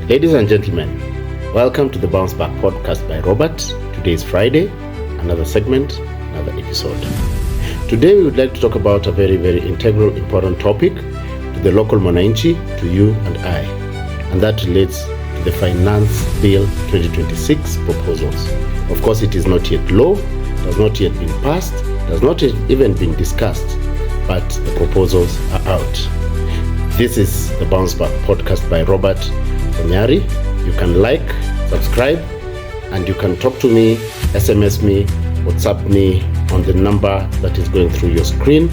Ladies and gentlemen, welcome to the Bounce Back podcast by Robert. Today is Friday, another segment, another episode. Today we would like to talk about a very, very integral, important topic to the local mwananchi, to you and I, and that relates to the Finance Bill 2026 proposals. Of course, it is not yet law, has not yet been passed, has not even been discussed, but the proposals are out. This is the Bounce Back podcast by Robert Onyari. You can like, subscribe, and you can talk to me, SMS me, WhatsApp me on the number that is going through your screen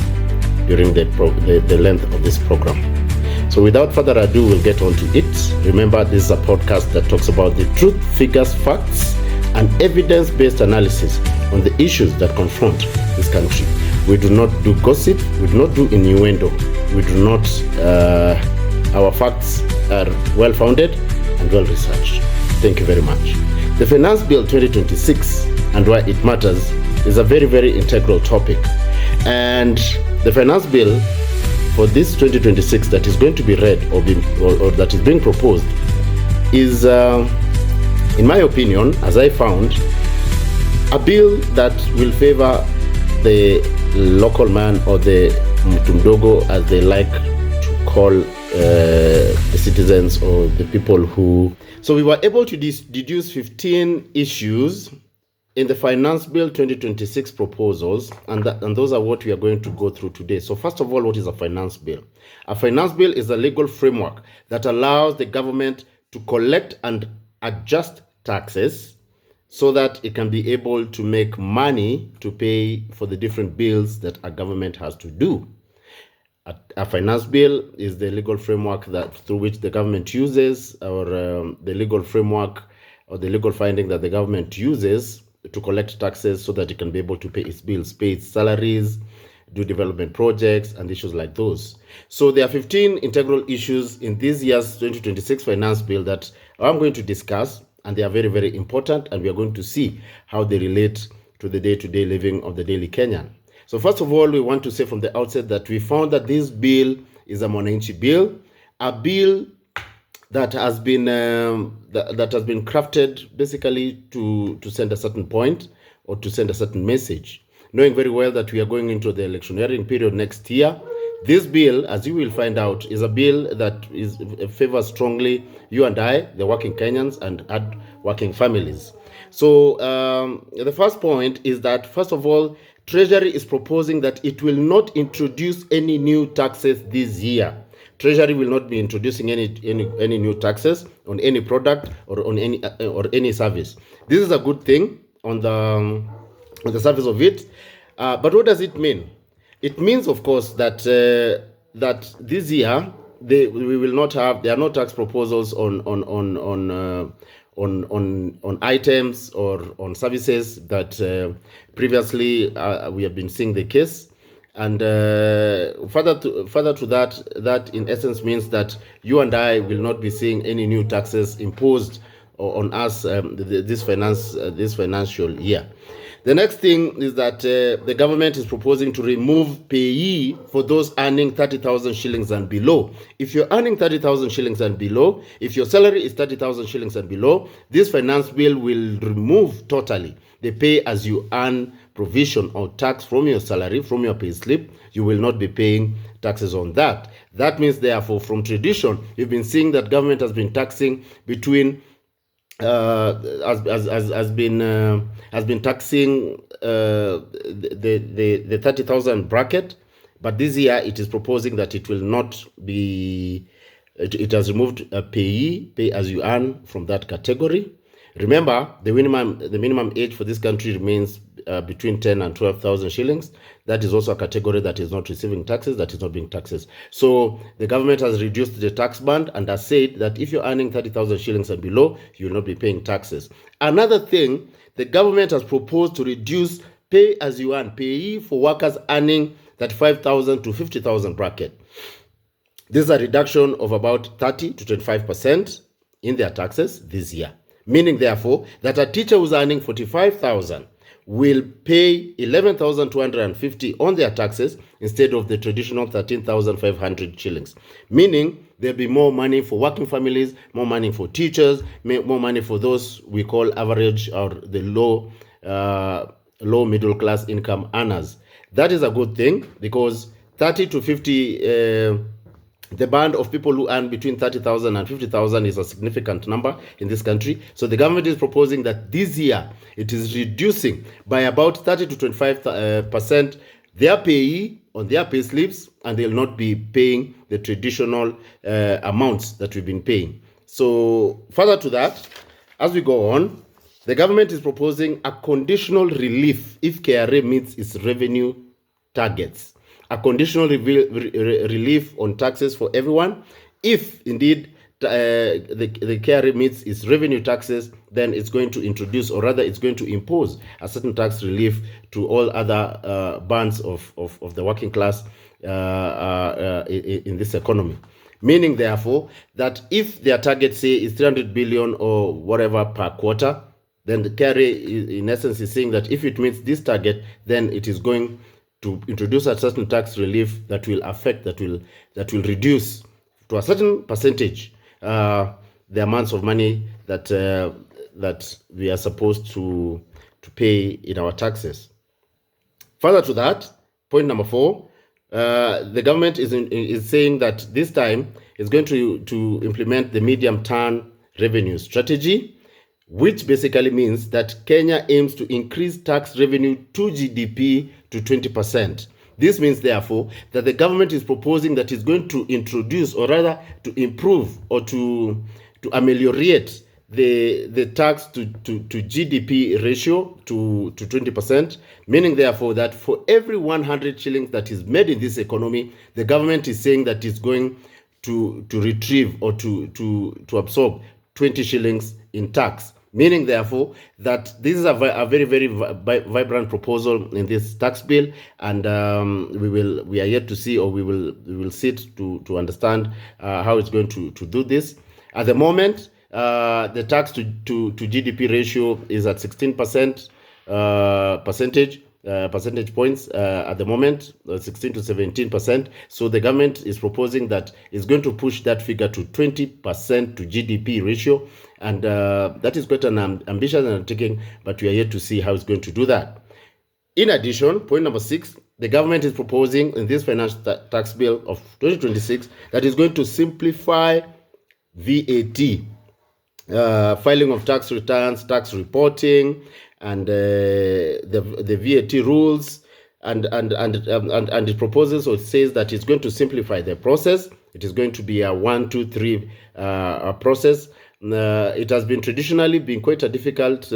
during the length of this program. So without further ado, we'll get on to it. Remember, this is a podcast that talks about the truth, figures, facts, and evidence-based analysis on the issues that confront this country. We do not do gossip, we do not do innuendo, we do not, our facts are well-founded and well-researched. Thank you very much. The Finance Bill 2026 and why it matters is a very, very integral topic. And the Finance Bill for this 2026 that is going to be read or that is being proposed is, in my opinion, as I found, a bill that will favor the local man or the mtumdogo, as they like to call the citizens or the people who... So we were able to deduce 15 issues in the Finance Bill 2026 proposals, and those are what we are going to go through today. So first of all, what is a finance bill? A finance bill is a legal framework that allows the government to collect and adjust taxes so that it can be able to make money to pay for the different bills that a government has to do. A finance bill is the legal framework that through which the government uses, or the legal framework or the legal finding that the government uses to collect taxes so that it can be able to pay its bills, pay its salaries, do development projects, and issues like those. So there are 15 integral issues in this year's 2026 finance bill that I'm going to discuss, and they are very, very important, and we are going to see how they relate to the day-to-day living of the daily Kenyan. So first of all, we want to say from the outset that we found that this bill is a mwananchi bill, a bill that has been crafted basically to send a certain point or to send a certain message, knowing very well that we are going into the electioneering period next year. This bill, as you will find out, is a bill that favors strongly you and I, the working Kenyans and working families. So the first point is that, first of all, Treasury is proposing that it will not introduce any new taxes this year. Treasury will not be introducing any new taxes on any product or on any service. This is a good thing on the surface of it. But what does it mean? It means, of course, that that this year there are no tax proposals on items or on services that previously we have been seeing the case. And further to that in essence means that you and I will not be seeing any new taxes imposed on us this financial year. The next thing is that the government is proposing to remove PAYE for those earning 30,000 shillings and below. If you're earning 30,000 shillings and below, if your salary is 30,000 shillings and below, this finance bill will remove totally the pay as you earn provision or tax from your salary, from your pay slip. You will not be paying taxes on that. That means, therefore, from tradition, you've been seeing that government has been taxing between has been taxing the 30,000 bracket, but this year it is proposing that it will not be. It has removed a pay as you earn from that category. Remember, the minimum age for this country remains between 10 and 12,000 shillings. That is also a category that is not receiving taxes, that is not being taxed. So the government has reduced the tax band and has said that if you're earning 30,000 shillings and below, you will not be paying taxes. Another thing, the government has proposed to reduce pay as you earn, PAYE, for workers earning 35,000 to 50,000 bracket. This is a reduction of about 30 to 25% in their taxes this year. Meaning, therefore, that a teacher who's earning 45,000 will pay 11,250 on their taxes instead of the traditional 13,500 shillings. Meaning there'll be more money for working families, more money for teachers, more money for those we call average or the low middle class income earners. That is a good thing, because 30 to 50 the band of people who earn between 30,000 and 50,000 is a significant number in this country. So the government is proposing that this year it is reducing by about 30 to 25% their payee on their pay slips, and they'll not be paying the traditional amounts that we've been paying. So further to that, as we go on, the government is proposing a conditional relief if KRA meets its revenue targets. A conditional relief on taxes for everyone. If indeed the KRA meets its revenue taxes, then it's going to introduce, or rather it's going to impose, a certain tax relief to all other bands of the working class in this economy. Meaning, therefore, that if their target, say, is 300 billion or whatever per quarter, then the KRA, in essence, is saying that if it meets this target, then it is going to introduce a certain tax relief that will affect, that will reduce to a certain percentage the amounts of money that that we are supposed to pay in our taxes. Further to that, point number 4, the government is saying that this time it's going to implement the medium-term revenue strategy, which basically means that Kenya aims to increase tax revenue to GDP to 20%. This means, therefore, that the government is proposing that it's going to introduce, or rather to improve or to ameliorate the tax to GDP ratio to 20%, meaning, therefore, that for every 100 shillings that is made in this economy, the government is saying that it's going to retrieve or to absorb 20 shillings in tax. Meaning, therefore, that this is a very, very vibrant proposal in this tax bill, and we are yet to see, or we will sit to understand how it's going to do this. At the moment, the tax to GDP ratio is at 16% percentage points at the moment, 16 to 17%. So the government is proposing that it's going to push that figure to 20% to GDP ratio, and that is quite an ambitious undertaking, but we are yet to see how it's going to do that. In addition, point number 6, the government is proposing in this financial tax bill of 2026 that is going to simplify VAT, filing of tax returns, tax reporting, and the VAT rules, and it proposes, or it says that it's going to simplify the process. It is going to be a 1, 2, 3 process. It has been traditionally quite a difficult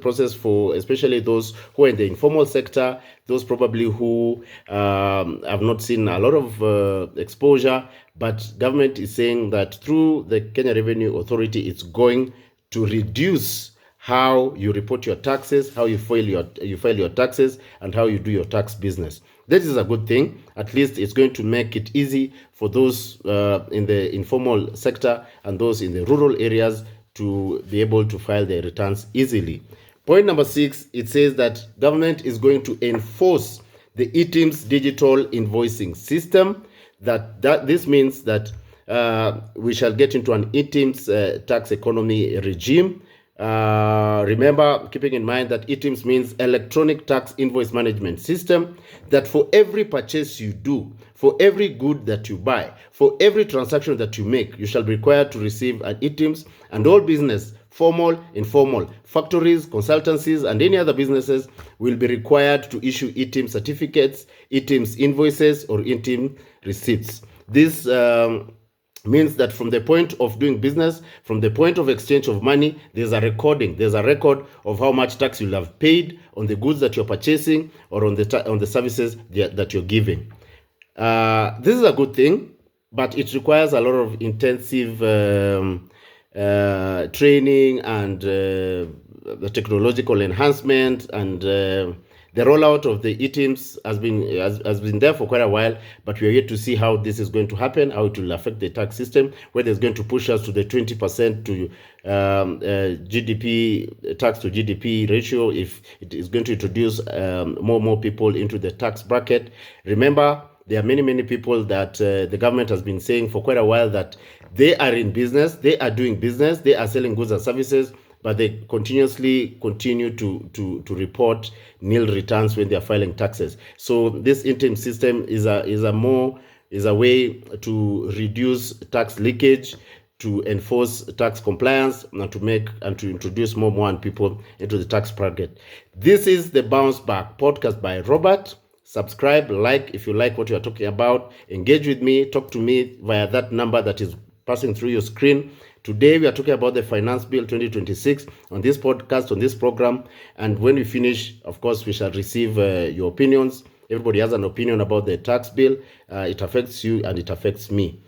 process for especially those who are in the informal sector, those probably who have not seen a lot of exposure. But government is saying that through the Kenya Revenue Authority, it's going to reduce how you report your taxes, how you file your taxes, and how you do your tax business. That is a good thing. At least it's going to make it easy for those in the informal sector and those in the rural areas to be able to file their returns easily. Point number 6, it says that government is going to enforce the eTIMS digital invoicing system. This means that we shall get into an eTIMS tax economy regime. Remember, keeping in mind that eTIMS means electronic tax invoice management system, that for every purchase you do, for every good that you buy, for every transaction that you make, you shall be required to receive an eTIMS, and all business, formal, informal, factories, consultancies, and any other businesses will be required to issue eTIMS certificates, eTIMS invoices, or eTIMS receipts. This means that from the point of doing business, from the point of exchange of money, there's a record of how much tax you'll have paid on the goods that you're purchasing or on the services that you're giving. This is a good thing, but it requires a lot of intensive training and the technological enhancement and The rollout of the eTIMS has been there for quite a while, but we are yet to see how this is going to happen, how it will affect the tax system, whether it's going to push us to the 20% to GDP, tax to GDP ratio, if it is going to introduce more people into the tax bracket. Remember, there are many people that the government has been saying for quite a while that they are in business, they are doing business, they are selling goods and services, but they continuously continue to report nil returns when they are filing taxes. So this interim system is a way to reduce tax leakage, to enforce tax compliance, and to introduce more people into the tax bracket. This is the Bounce Back podcast by Robert. Subscribe, like if you like what you are talking about. Engage with me, talk to me via that number that is passing through your screen. Today we are talking about the Finance Bill 2026 on this podcast, on this program. And when we finish, of course, we shall receive your opinions. Everybody has an opinion about the tax bill. It affects you and it affects me.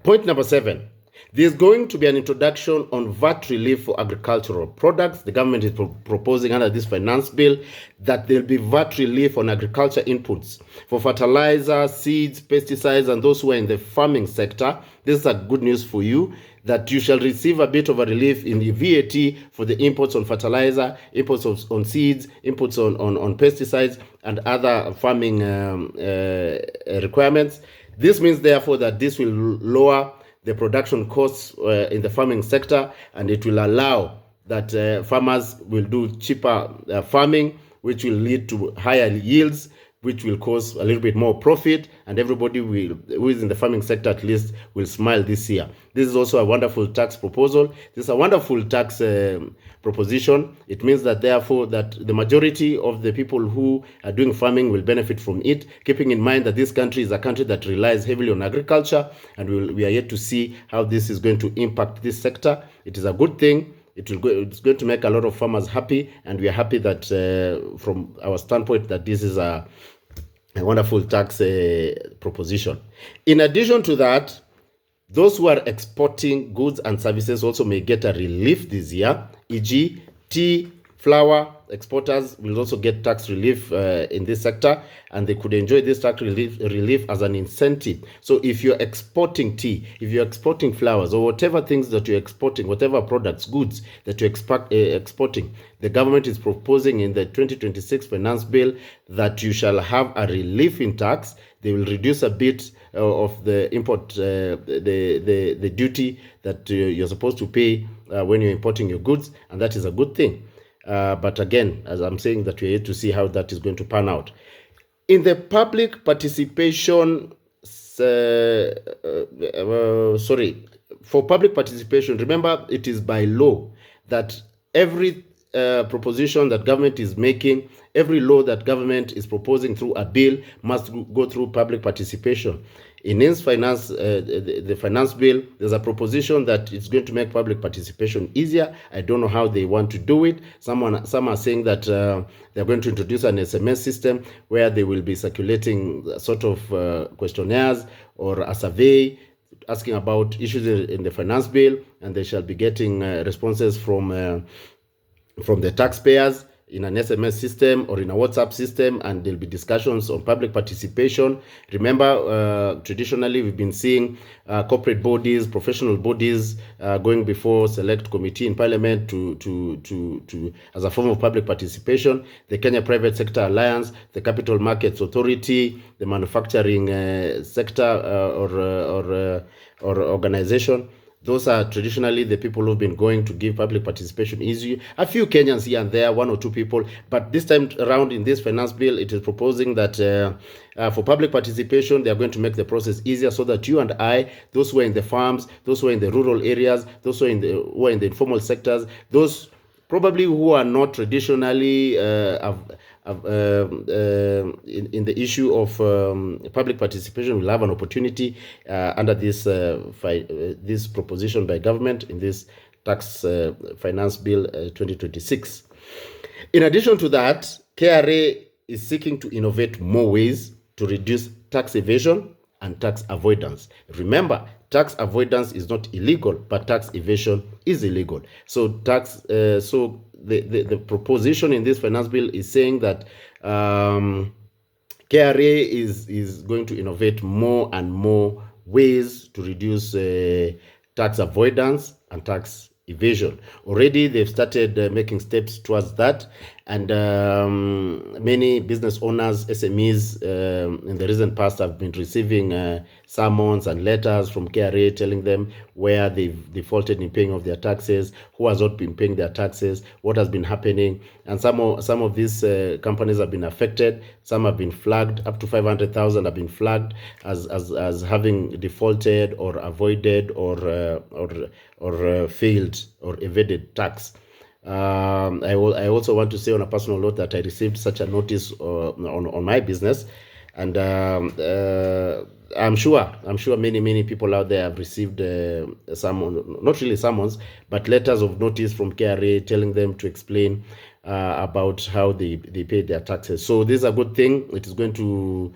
Point number 7. There's going to be an introduction on VAT relief for agricultural products. The government is proposing under this finance bill that there'll be VAT relief on agriculture inputs for fertilizer, seeds, pesticides, and those who are in the farming sector. This is a good news for you, that you shall receive a bit of a relief in the VAT for the imports on fertilizer, imports on seeds, imports on pesticides, and other farming requirements. This means, therefore, that this will lower the production costs in the farming sector, and it will allow that farmers will do cheaper farming, which will lead to higher yields, which will cause a little bit more profit, and everybody who is in the farming sector at least will smile this year. This is also a wonderful tax proposal. This is a wonderful tax proposition. It means that therefore that the majority of the people who are doing farming will benefit from it, keeping in mind that this country is a country that relies heavily on agriculture, and we are yet to see how this is going to impact this sector. It is a good thing. It's going to make a lot of farmers happy, and we are happy that from our standpoint that this is a wonderful tax proposition. In addition to that, those who are exporting goods and services also may get a relief this year, e.g. tea, flour. Exporters will also get tax relief in this sector, and they could enjoy this tax relief as an incentive. So if you're exporting tea, if you're exporting flowers, or whatever things that you're exporting, whatever products, goods that you're exporting, the government is proposing in the 2026 finance bill that you shall have a relief in tax. They will reduce a bit of the import, the duty that you're supposed to pay when you're importing your goods, and that is a good thing. But again, as I'm saying, that we're yet to see how that is going to pan out. In the public participation, for public participation, remember it is by law that every proposition that government is making, every law that government is proposing through a bill must go through public participation. In this finance, the finance bill, there's a proposition that it's going to make public participation easier. I don't know how they want to do it. Some are saying that they're going to introduce an SMS system where they will be circulating sort of questionnaires or a survey asking about issues in the finance bill, and they shall be getting responses from the taxpayers in an SMS system or in a WhatsApp system, and there'll be discussions on public participation. Remember, traditionally we've been seeing corporate bodies, professional bodies going before select committee in parliament to as a form of public participation. The Kenya Private Sector Alliance, the Capital Markets Authority, the manufacturing sector or organization. Those are traditionally the people who've been going to give public participation easy. A few Kenyans here and there, one or two people. But this time around in this finance bill, it is proposing that for public participation, they are going to make the process easier so that you and I, those who are in the farms, those who are in the rural areas, those who are in the informal sectors, those probably who are not traditionally in the issue of public participation will have an opportunity under this this proposition by government in this tax finance bill 2026. In addition to that, KRA is seeking to innovate more ways to reduce tax evasion and tax avoidance. Remember, tax avoidance is not illegal, but tax evasion is illegal. So the proposition in this finance bill is saying that KRA is going to innovate more and more ways to reduce tax avoidance and tax evasion. Already they've started making steps towards that, and many business owners, SMEs, in the recent past have been receiving summons and letters from KRA telling them where they've defaulted in paying of their taxes, who has not been paying their taxes, what has been happening. And some of these companies have been affected. Some have been flagged. Up to 500,000 have been flagged as having defaulted or avoided or failed or evaded tax. I also want to say on a personal note that I received such a notice on my business, and I'm sure many people out there have received not really summons, but letters of notice from KRA telling them to explain about how they pay their taxes. So this is a good thing. It is going to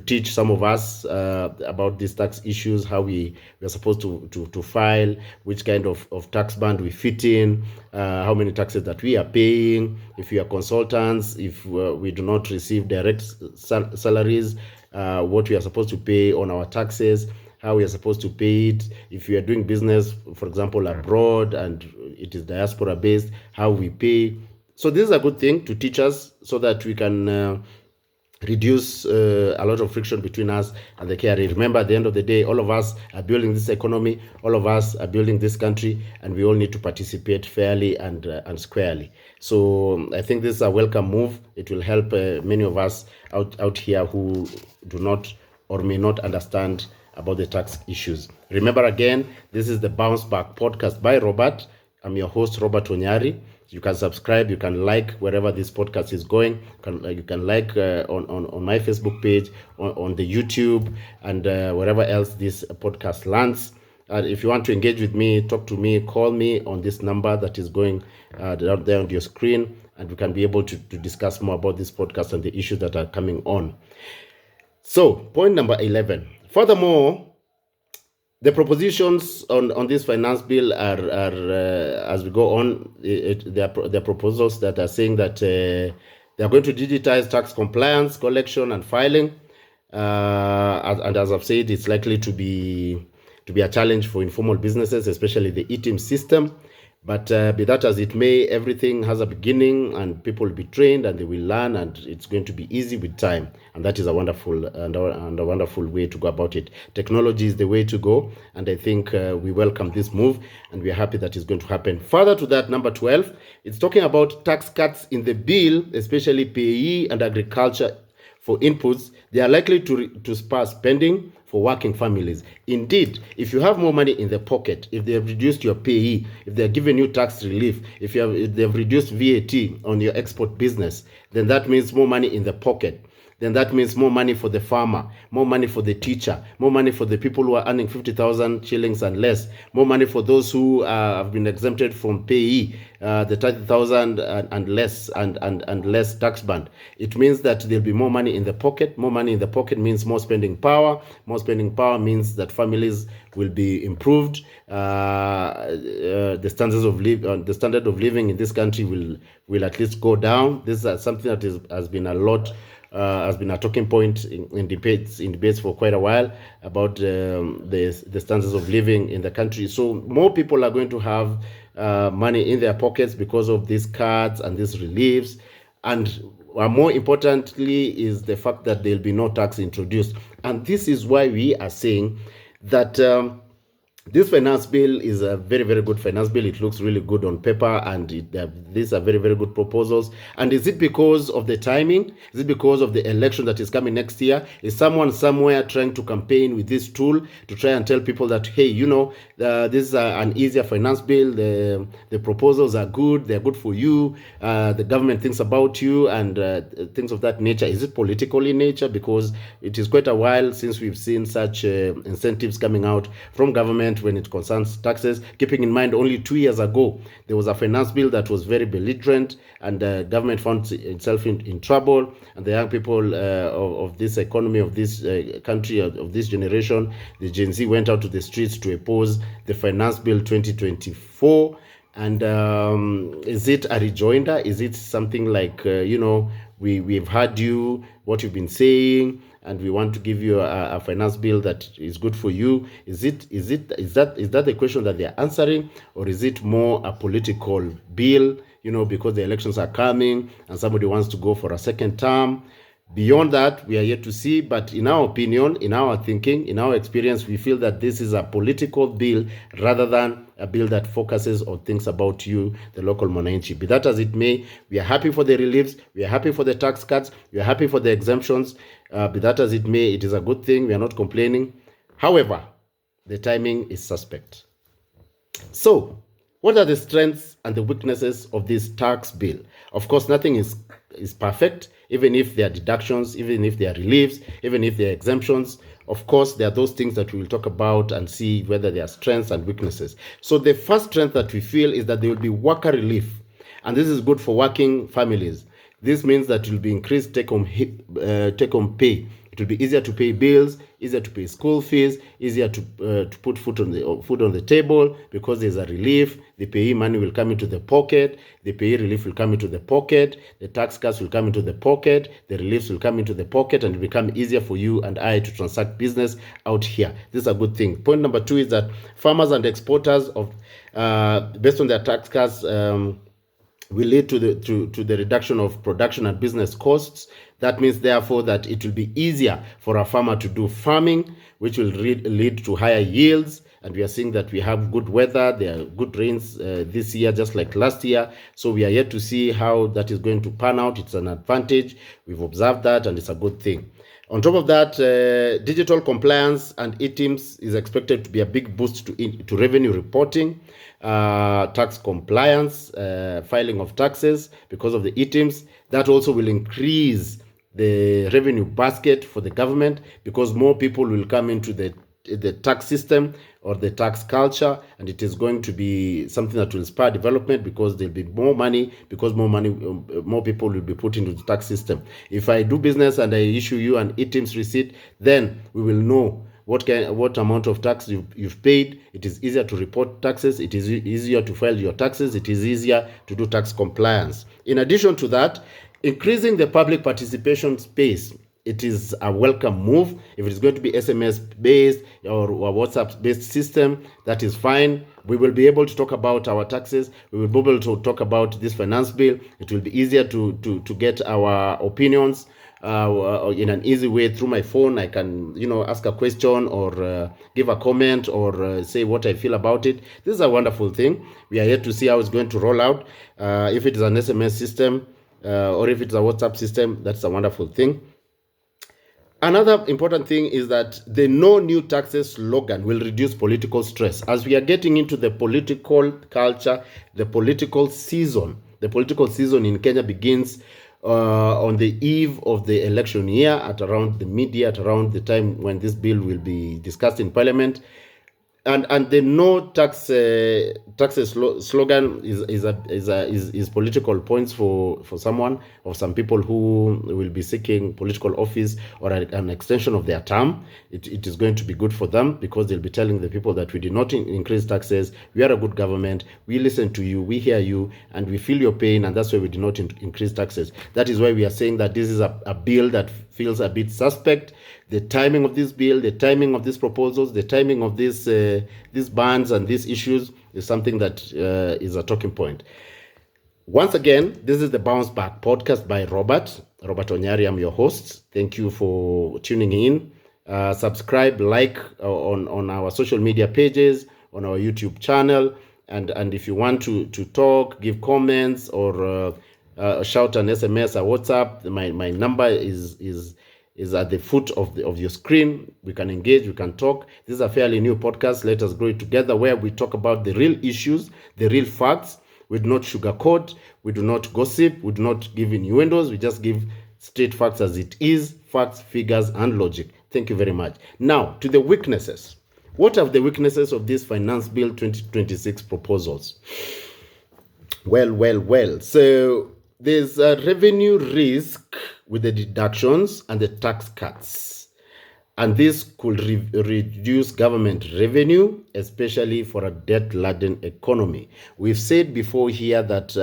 teach some of us about these tax issues, how we are supposed to file, which kind of tax band we fit in, how many taxes that we are paying, if we are consultants, if we do not receive direct salaries, what we are supposed to pay on our taxes, how we are supposed to pay it, if we are doing business, for example, abroad and it is diaspora based, how we pay. So this is a good thing to teach us so that we can reduce a lot of friction between us and the KRA. Remember, at the end of the day, all of us are building this economy, all of us are building this country, and we all need to participate fairly and squarely. So I think this is a welcome move. It will help many of us out here who do not or may not understand about the tax issues. Remember again, this is the Bounce Back podcast by Robert. I'm your host, Robert Onyari. You can subscribe, you can like wherever this podcast is going. You can like on my Facebook page, on the YouTube, and wherever else this podcast lands. If you want to engage with me, talk to me, call me on this number that is going down there on your screen, and we can be able to discuss more about this podcast and the issues that are coming on. So, point number 11. Furthermore, the propositions on this finance bill are as we go on, there are proposals that are saying that they are going to digitize tax compliance, collection, and filing. And as I've said, it's likely to be a challenge for informal businesses, especially the eTIMS system. But be that as it may, everything has a beginning, and people will be trained, and they will learn, and it's going to be easy with time. And that is a wonderful way to go about it. Technology is the way to go, and I think we welcome this move, and we are happy that it's going to happen. Further to that, number 12, it's talking about tax cuts in the bill, especially PAYE and agriculture for inputs. They are likely to spur spending for working families. Indeed, if you have more money in the pocket, if they have reduced your PAYE, if they have given you tax relief, if they have reduced VAT on your export business, then that means more money in the pocket. Then that means more money for the farmer, more money for the teacher, more money for the people who are earning 50,000 shillings and less, more money for those who have been exempted from PAYE, the 30,000 and less and less tax band. It means that there'll be more money in the pocket. More money in the pocket means more spending power. More spending power means that families will be improved. The standard of living in this country will at least go down. This is something that has been a talking point in debates for quite a while about the standards of living in the country. So more people are going to have money in their pockets because of these cards and these reliefs, and more importantly is the fact that there'll be no tax introduced. And this is why we are saying that this finance bill is a very, very good finance bill. It looks really good on paper, and these are very, very good proposals. And is it because of the timing? Is it because of the election that is coming next year? Is someone somewhere trying to campaign with this tool to try and tell people that, hey, this is an easier finance bill, the proposals are good, they're good for you, the government thinks about you, and things of that nature? Is it political in nature? Because it is quite a while since we've seen such incentives coming out from government, government when it concerns taxes, keeping in mind only 2 years ago, there was a finance bill that was very belligerent, and the government found itself in trouble, and the young people of this economy, of this country, of this generation, the Gen Z, went out to the streets to oppose the finance bill 2024. And is it a rejoinder? Is it something like, we've heard you, what you've been saying, and we want to give you a finance bill that is good for you? Is that the question that they're answering, or is it more a political bill, because the elections are coming and somebody wants to go for a second term? Beyond that, we are yet to see, but in our opinion, in our thinking, in our experience, we feel that this is a political bill rather than a bill that focuses or thinks about you, the local mwananchi. Be that as it may, we are happy for the reliefs, we are happy for the tax cuts, we are happy for the exemptions. Be that as it may, it is a good thing, we are not complaining. However, the timing is suspect. So, what are the strengths and the weaknesses of this tax bill? Of course, nothing is perfect, even if there are deductions, even if there are reliefs, even if there are exemptions. Of course, there are those things that we will talk about and see whether there are strengths and weaknesses. So the first strength that we feel is that there will be worker relief. And this is good for working families. This means that it will be increased take-home pay. It will be easier to pay bills, easier to pay school fees, easier to put food on the table, because there's a relief. The PAYE money will come into the pocket. The PAYE relief will come into the pocket. The tax cuts will come into the pocket. The reliefs will come into the pocket, and it will become easier for you and I to transact business out here. This is a good thing. Point number 2 is that farmers and exporters based on their tax cuts, will lead to the reduction of production and business costs. That means, therefore, that it will be easier for a farmer to do farming, which will lead to higher yields. And we are seeing that we have good weather. There are good rains this year, just like last year. So we are yet to see how that is going to pan out. It's an advantage. We've observed that, and it's a good thing. On top of that, digital compliance and eTIMS is expected to be a big boost to revenue reporting, tax compliance, filing of taxes because of the eTIMS. That also will increase the revenue basket for the government, because more people will come into the tax system or the tax culture, and it is going to be something that will spur development, because there'll be more money, more people will be put into the tax system. If I do business and I issue you an eTIMS receipt, then we will know what amount of tax you've paid. It is easier to report taxes. It is easier to file your taxes. It is easier to do tax compliance. In addition to that, increasing the public participation space, it is a welcome move. If it's going to be SMS based or a WhatsApp based system, that is fine. We will be able to talk about our taxes. We will be able to talk about this finance bill. It will be easier to get our opinions in an easy way through my phone. I can ask a question or give a comment or say what I feel about it. This is a wonderful thing. We are yet to see how it's going to roll out. If it is an SMS system or if it's a WhatsApp system, that's a wonderful thing. Another important thing is that the no new taxes slogan will reduce political stress. As we are getting into the political culture, the political season in Kenya begins on the eve of the election year, at around the time when this bill will be discussed in Parliament. And the no taxes slogan is political points for someone or some people who will be seeking political office or an extension of their term. It is going to be good for them, because they'll be telling the people that we did not increase taxes. We are a good government. We listen to you. We hear you, and we feel your pain, and that's why we did not increase taxes. That is why we are saying that this is a bill that feels a bit suspect. The timing of this bill, the timing of these proposals, the timing of these bans and these issues is something that is a talking point. Once again, this is the Bounce Back podcast by Robert Onyari. I'm your host. Thank you for tuning in. Subscribe, like on our social media pages, on our YouTube channel, and if you want to talk, give comments, or shout an SMS or WhatsApp, my number is at the foot of your screen. We can engage, we can talk. This is a fairly new podcast. Let us grow it together, where we talk about the real issues, the real facts. We do not sugarcoat, we do not gossip, we do not give innuendos. We just give straight facts as it is, facts, figures, and logic. Thank you very much. Now, to the weaknesses. What are the weaknesses of this Finance Bill 2026 proposals? Well. So there's a revenue risk with the deductions and the tax cuts. And this could reduce government revenue, especially for a debt-laden economy. We've said before here that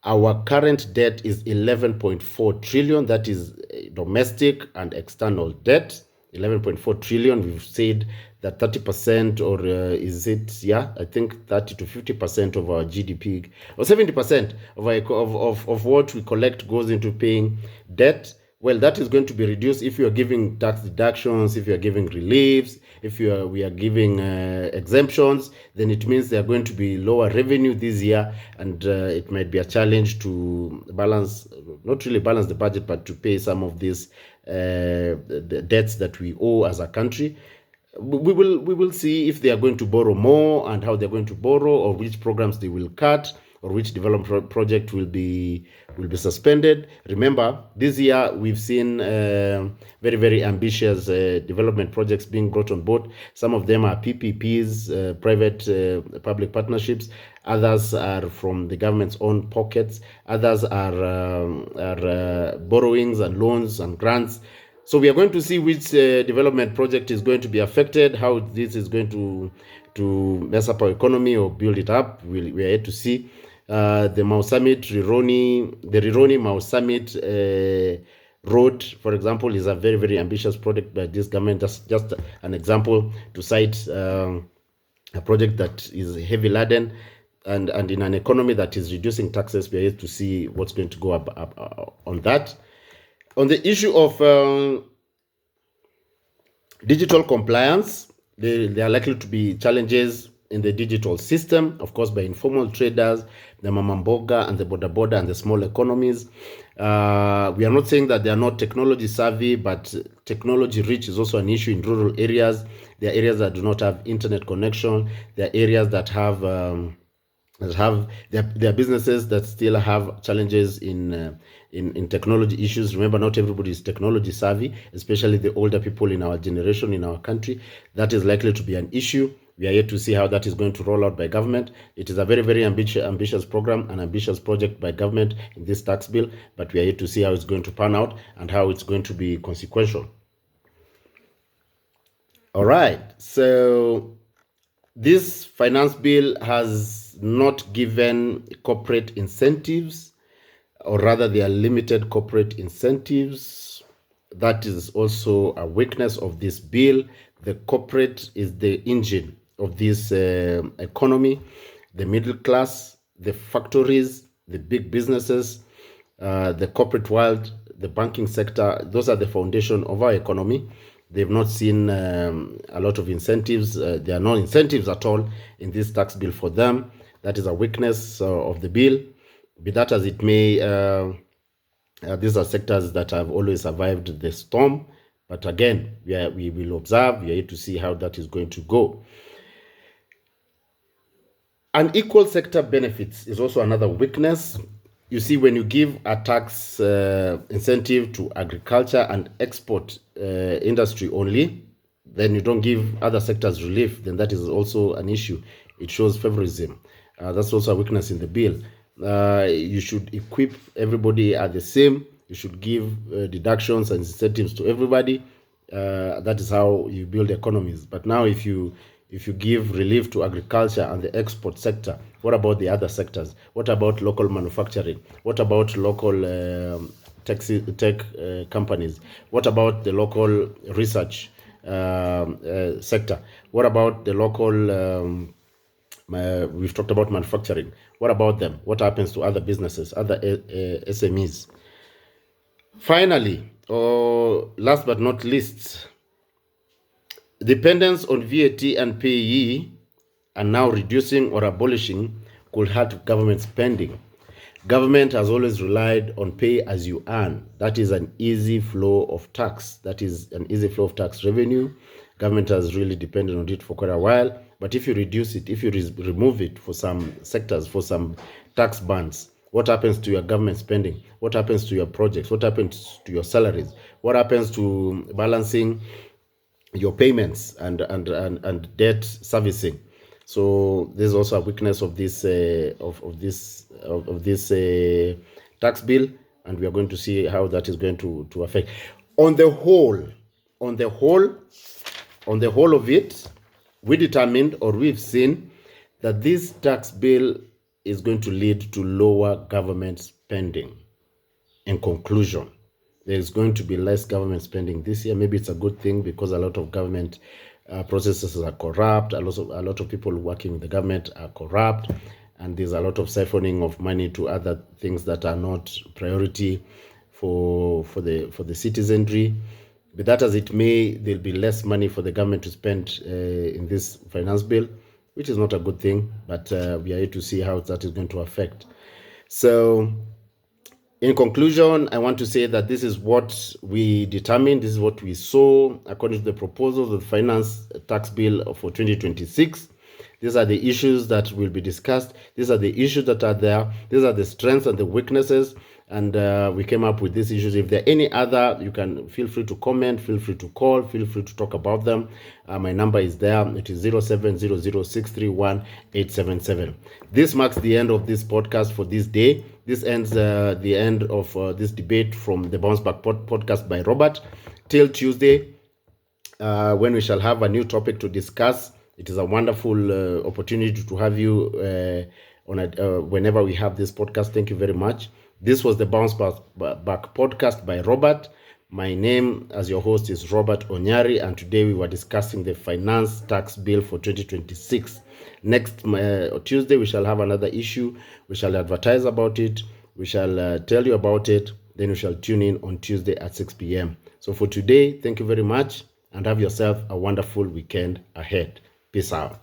our current debt is 11.4 trillion. That is domestic and external debt. 11.4 trillion. We've said that 30%, or is it? Yeah, I think 30 to 50% of our GDP, or 70% of what we collect goes into paying debt. Well, that is going to be reduced if you are giving tax deductions, if you are giving reliefs, if we are giving exemptions. Then it means they are going to be lower revenue this year, and it might be a challenge to balance, not really balance the budget, but to pay some of these the debts that we owe as a country. We will see if they are going to borrow more and how they're going to borrow, or which programs they will cut, or which development project will be suspended. Remember, this year we've seen very ambitious development projects being brought on board. Some of them are PPPs, private public partnerships. Others are from the government's own pockets. Others are borrowings and loans and grants. So we are going to see which development project is going to be affected, how this is going to mess up our economy or build it up. We are yet to see. The Mau Summit, Rironi Mau Summit road, for example, is a very ambitious project by this government. That's just an example to cite a project that is heavy laden, and in an economy that is reducing taxes. We are yet to see what's going to go up on that. On the issue of digital compliance, there are likely to be challenges in the digital system, of course, by informal traders, the mamamboga and the boda and the small economies. We are not saying that they are not technology savvy, but technology reach is also an issue in rural areas. There are areas that do not have internet connection. There are areas that have there are businesses that still have challenges in technology issues. Remember, not everybody is technology savvy, especially the older people in our generation, in our country. That is likely to be an issue. We are yet to see how that is going to roll out by government. It is a very ambitious program, an ambitious project by government in this tax bill, but we are yet to see how it's going to pan out and how it's going to be consequential. All right, so this finance bill has not given corporate incentives, or rather they are limited corporate incentives. That is also a weakness of this bill. The corporate is the engine of this economy. The middle class, the factories, the big businesses, the corporate world, the banking sector, those are the foundation of our economy. They've not seen a lot of incentives. There are no incentives at all in this tax bill for them. That is a weakness of the bill. Be that as it may, these are sectors that have always survived the storm. But again, we will observe. We are here to see how that is going to go. Unequal sector benefits is also another weakness. You see, when you give a tax incentive to agriculture and export industry only, then you don't give other sectors relief, then that is also an issue. It shows favorism. That's also a weakness in the bill. You should equip everybody at the same. You should give deductions and incentives to everybody. That is how you build economies. But now if you give relief to agriculture and the export sector, what about the other sectors? What about local manufacturing? What about local tech companies? What about the local research sector? What about the local, we've talked about manufacturing. What about them? What happens to other businesses, other SMEs? Finally, last but not least, dependence on VAT and PAYE and now reducing or abolishing could hurt government spending. Government has always relied on pay as you earn. That is an easy flow of tax. That is an easy flow of tax revenue. Government has really depended on it for quite a while. But if you reduce it, if you remove it for some sectors, for some tax bans, what happens to your government spending? What happens to your projects? What happens to your salaries? What happens to balancing your payments and debt servicing. So there's also a weakness of this tax bill, and we are going to see how that is going to affect. On the whole, on the whole, on the whole of it, we determined, or we've seen, that this tax bill is going to lead to lower government spending. In conclusion, there is going to be less government spending this year. Maybe it's a good thing because a lot of government processes are corrupt. A lot of people working with the government are corrupt, and there's a lot of siphoning of money to other things that are not priority for the citizenry. But that as it may, there'll be less money for the government to spend in this finance bill, which is not a good thing. But we are here to see how that is going to affect. So, in conclusion, I want to say that this is what we determined, this is what we saw according to the proposals of the finance tax bill for 2026. These are the issues that will be discussed. These are the issues that are there. These are the strengths and the weaknesses. And we came up with these issues. If there are any other, you can feel free to comment, feel free to call, feel free to talk about them. My number is there. It is 0700631877. This marks the end of this podcast for this day. This ends the end of this debate from the Bounce Back podcast by Robert. Till Tuesday, when we shall have a new topic to discuss. It is a wonderful opportunity to have you whenever we have this podcast. Thank you very much. This was the Bounce Back podcast by Robert. My name as your host is Robert Onyari, and today we were discussing the finance tax bill for 2026. Next Tuesday, we shall have another issue. We shall advertise about it. We shall tell you about it. Then we shall tune in on Tuesday at 6 p.m. So for today, thank you very much, and have yourself a wonderful weekend ahead. Peace out.